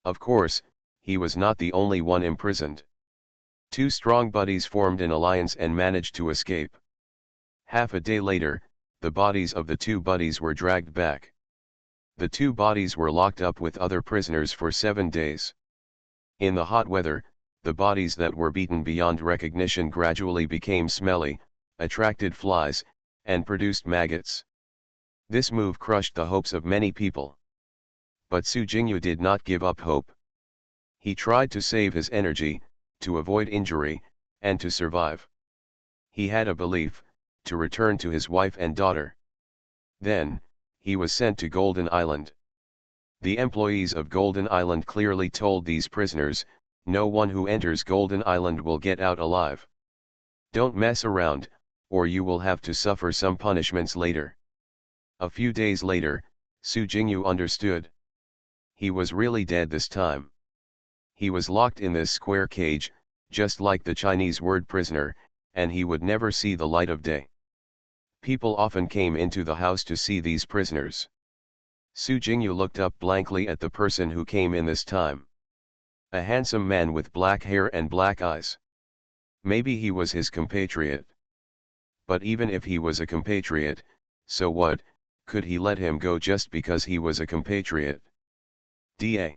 Of course, he was not the only one imprisoned. 2 strong buddies formed an alliance and managed to escape. Half a day later, the bodies of the 2 buddies were dragged back. The 2 bodies were locked up with other prisoners for 7 days. In the hot weather, the bodies that were beaten beyond recognition gradually became smelly, attracted flies, and produced maggots. This move crushed the hopes of many people. But Su Jingyu did not give up hope. He tried to save his energy, to avoid injury, and to survive. He had a belief, to return to his wife and daughter. Then, he was sent to Golden Island. The employees of Golden Island clearly told these prisoners, no one who enters Golden Island will get out alive. Don't mess around, or you will have to suffer some punishments later. A few days later, Su Jingyu understood. He was really dead this time. He was locked in this square cage, just like the Chinese word prisoner, and he would never see the light of day. People often came into the house to see these prisoners. Su Jingyu looked up blankly at the person who came in this time. A handsome man with black hair and black eyes. Maybe he was his compatriot. But even if he was a compatriot, so what, could he let him go just because he was a compatriot? Da.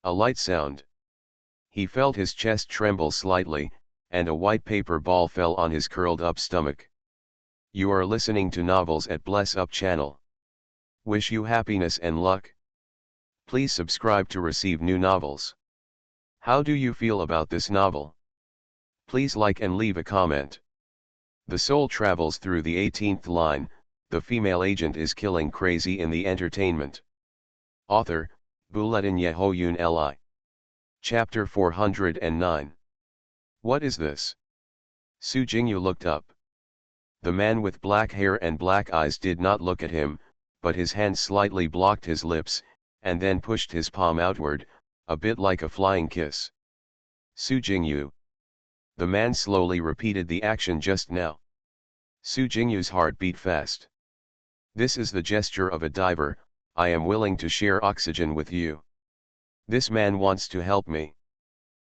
A light sound. He felt his chest tremble slightly, and a white paper ball fell on his curled up stomach. You are listening to Novels at Bless Up channel. Wish you happiness and luck. Please subscribe to receive new novels. How do you feel about this novel? Please like and leave a comment. The soul travels through the 18th line, the female agent is killing crazy in the entertainment. Author, Buletin Yehoyun Li. Chapter 409. What is this? Su Jingyu looked up. The man with black hair and black eyes did not look at him, but his hand slightly blocked his lips, and then pushed his palm outward, a bit like a flying kiss. Su Jingyu. The man slowly repeated the action just now. Su Jingyu's heart beat fast. This is the gesture of a diver, I am willing to share oxygen with you. This man wants to help me.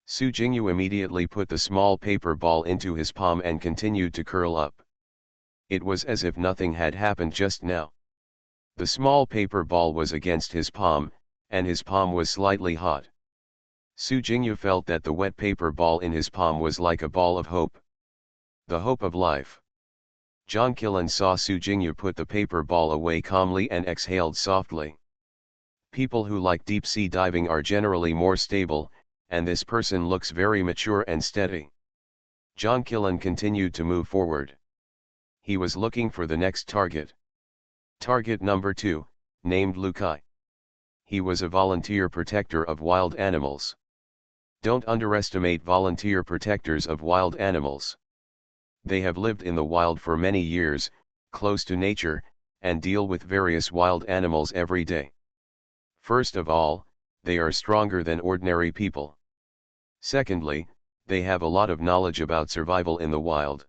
Su Jingyu immediately put the small paper ball into his palm and continued to curl up. It was as if nothing had happened just now. The small paper ball was against his palm, and his palm was slightly hot. Su Jingyu felt that the wet paper ball in his palm was like a ball of hope. The hope of life. John Killen saw Su Jingyu put the paper ball away calmly and exhaled softly. People who like deep-sea diving are generally more stable, and this person looks very mature and steady. John Killen continued to move forward. He was looking for the next target. Target number 2, named Lukai. He was a volunteer protector of wild animals. Don't underestimate volunteer protectors of wild animals. They have lived in the wild for many years, close to nature, and deal with various wild animals every day. First of all, they are stronger than ordinary people. Secondly, they have a lot of knowledge about survival in the wild.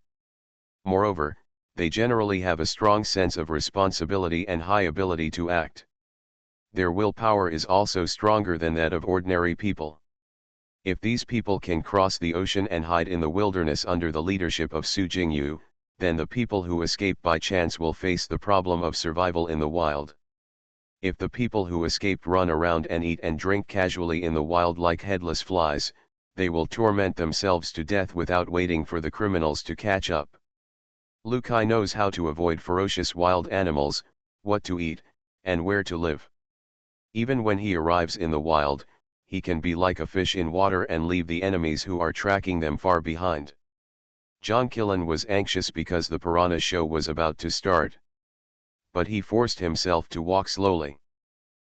Moreover, they generally have a strong sense of responsibility and high ability to act. Their willpower is also stronger than that of ordinary people. If these people can cross the ocean and hide in the wilderness under the leadership of Su Jingyu, then the people who escape by chance will face the problem of survival in the wild. If the people who escaped run around and eat and drink casually in the wild like headless flies, they will torment themselves to death without waiting for the criminals to catch up. Lukai knows how to avoid ferocious wild animals, what to eat, and where to live. Even when he arrives in the wild, he can be like a fish in water and leave the enemies who are tracking them far behind. John Killen was anxious because the piranha show was about to start. But he forced himself to walk slowly.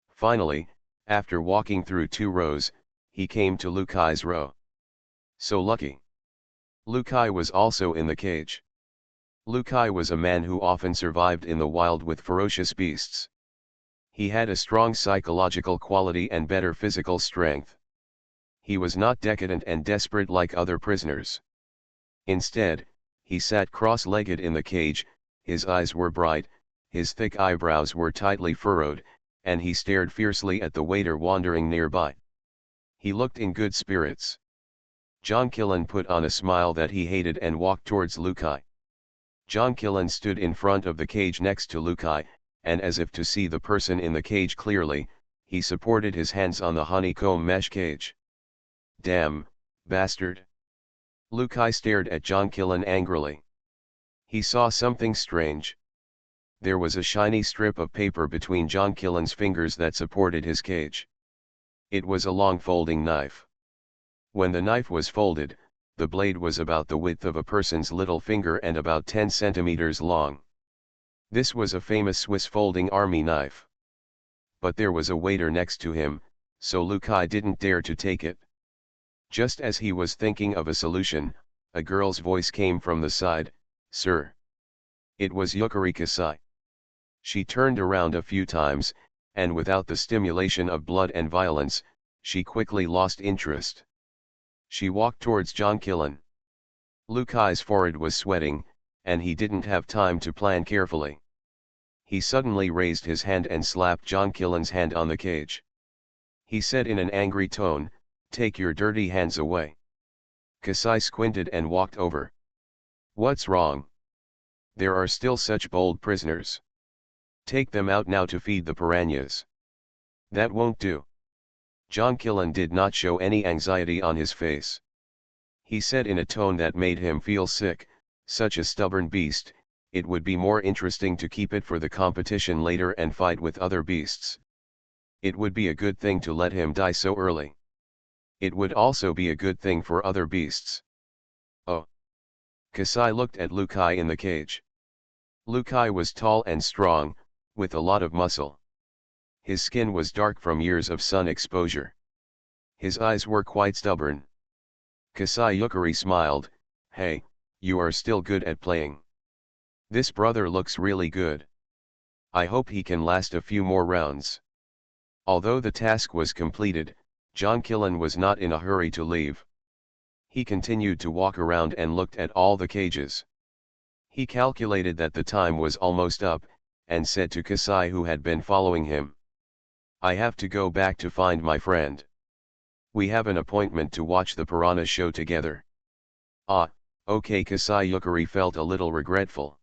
Finally, after walking through 2 rows, he came to Lukai's row. So lucky. Lukai was also in the cage. Lukai was a man who often survived in the wild with ferocious beasts. He had a strong psychological quality and better physical strength. He was not decadent and desperate like other prisoners. Instead, he sat cross-legged in the cage, his eyes were bright, his thick eyebrows were tightly furrowed, and he stared fiercely at the waiter wandering nearby. He looked in good spirits. John Killen put on a smile that he hated and walked towards Lukai. John Killen stood in front of the cage next to Lukai, and as if to see the person in the cage clearly, he supported his hands on the honeycomb mesh cage. Damn, bastard! Lukai stared at John Killen angrily. He saw something strange. There was a shiny strip of paper between John Killen's fingers that supported his cage. It was a long folding knife. When the knife was folded, the blade was about the width of a person's little finger and about 10 centimeters long. This was a famous Swiss folding army knife. But there was a waiter next to him, so Lukai didn't dare to take it. Just as he was thinking of a solution, a girl's voice came from the side, "Sir." It was Yukari Kasai. She turned around a few times, and without the stimulation of blood and violence, she quickly lost interest. She walked towards John Killen. Lukai's forehead was sweating, and he didn't have time to plan carefully. He suddenly raised his hand and slapped John Killen's hand on the cage. He said in an angry tone, "Take your dirty hands away." Kasai squinted and walked over. "What's wrong? There are still such bold prisoners. Take them out now to feed the piranhas." "That won't do." John Killen did not show any anxiety on his face. He said in a tone that made him feel sick, "Such a stubborn beast, it would be more interesting to keep it for the competition later and fight with other beasts. It would be a good thing to let him die so early. It would also be a good thing for other beasts." "Oh." Kasai looked at Lukai in the cage. Lukai was tall and strong, with a lot of muscle. His skin was dark from years of sun exposure. His eyes were quite stubborn. Kasai Yukari smiled, "Hey, you are still good at playing. This brother looks really good. I hope he can last a few more rounds." Although the task was completed, John Killen was not in a hurry to leave. He continued to walk around and looked at all the cages. He calculated that the time was almost up, and said to Kasai, who had been following him, "I have to go back to find my friend. We have an appointment to watch the piranha show together." "Ah, okay." Kasai Yukari felt a little regretful.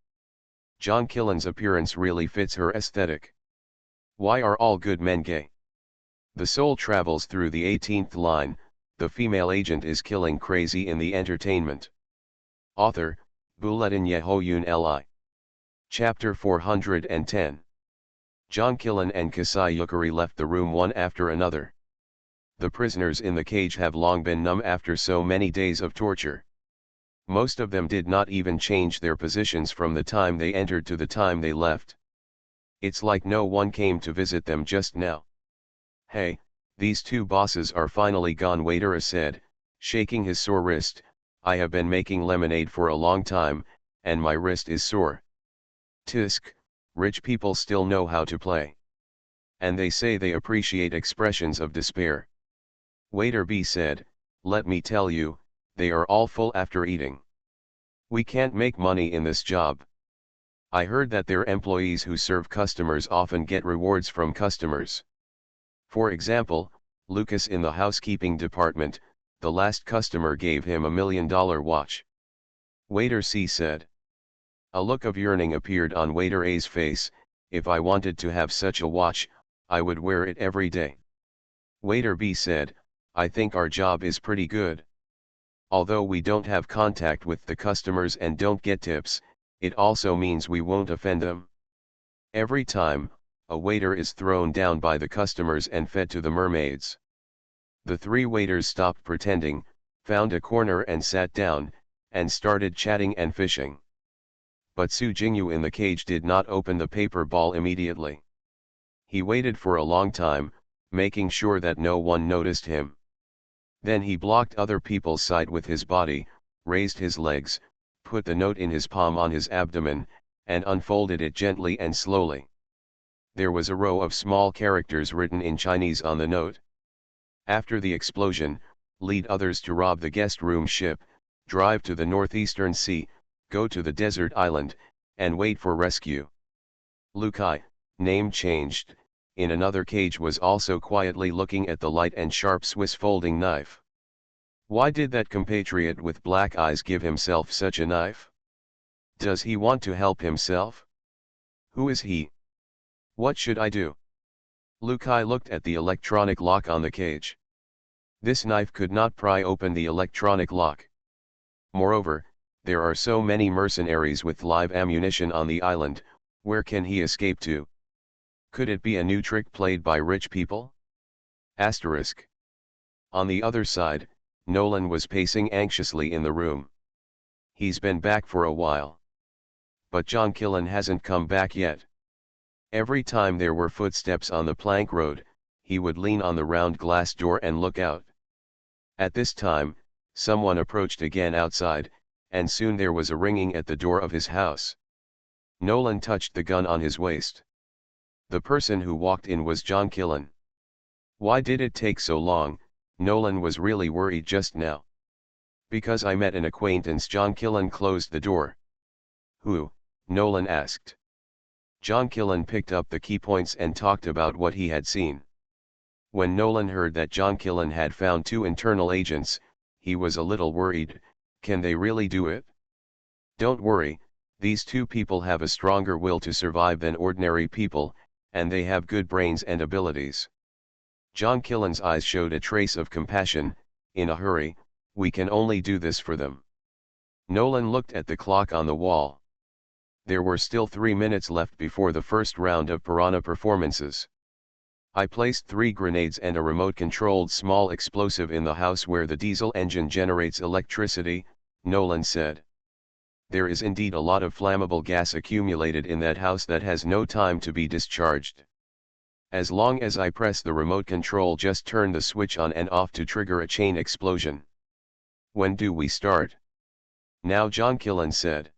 John Killen's appearance really fits her aesthetic. Why are all good men gay? The soul travels through the 18th line, the female agent is killing crazy in the entertainment. Author, Buletin Yehoyun Li. Chapter 410. John Killen and Kasai Yukari left the room one after another. The prisoners in the cage have long been numb after so many days of torture. Most of them did not even change their positions from the time they entered to the time they left. It's like no one came to visit them just now. "Hey, these two bosses are finally gone," waiter said, shaking his sore wrist. "I have been making lemonade for a long time, and my wrist is sore." Tisk, rich people still know how to play. And they say they appreciate expressions of despair. Waiter B said, "Let me tell you, they are all full after eating. We can't make money in this job. I heard that their employees who serve customers often get rewards from customers. For example, Lucas in the housekeeping department, the last customer gave him $1 million watch." Waiter C said. A look of yearning appeared on Waiter A's face. "If I wanted to have such a watch, I would wear it every day." Waiter B said, "I think our job is pretty good. Although we don't have contact with the customers and don't get tips, it also means we won't offend them. Every time, a waiter is thrown down by the customers and fed to the mermaids." The three waiters stopped pretending, found a corner and sat down, and started chatting and fishing. But Su Jingyu in the cage did not open the paper ball immediately. He waited for a long time, making sure that no one noticed him. Then he blocked other people's sight with his body, raised his legs, put the note in his palm on his abdomen, and unfolded it gently and slowly. There was a row of small characters written in Chinese on the note. "After the explosion, lead others to rob the guest room ship, drive to the northeastern sea, go to the desert island, and wait for rescue." Lukai, name changed, in another cage was also quietly looking at the light and sharp Swiss folding knife. Why did that compatriot with black eyes give himself such a knife? Does he want to help himself? Who is he? What should I do? Lukai looked at the electronic lock on the cage. This knife could not pry open the electronic lock. Moreover, There are so many mercenaries with live ammunition on the island, where can he escape to? Could it be a new trick played by rich people? Asterisk. On the other side, Nolan was pacing anxiously in the room. He's been back for a while. But John Killen hasn't come back yet. Every time there were footsteps on the plank road, he would lean on the round glass door and look out. At this time, someone approached again outside, and soon there was a ringing at the door of his house. Nolan touched the gun on his waist. The person who walked in was John Killen. Why did it take so long? Nolan was really worried just now. Because I met an acquaintance. John Killen closed the door. Who? Nolan asked. John Killen picked up the key points and talked about what he had seen. When Nolan heard that John Killen had found 2 internal agents, he was a little worried. Can they really do it? Don't worry, these 2 people have a stronger will to survive than ordinary people, and they have good brains and abilities. John Killen's eyes showed a trace of compassion. In a hurry, we can only do this for them. Nolan looked at the clock on the wall. There were still 3 minutes left before the first round of piranha performances. I placed 3 grenades and a remote-controlled small explosive in the house where the diesel engine generates electricity, Nolan said. There is indeed a lot of flammable gas accumulated in that house that has no time to be discharged. As long as I press the remote control, just turn the switch on and off to trigger a chain explosion. When do we start? Now, John Killen said.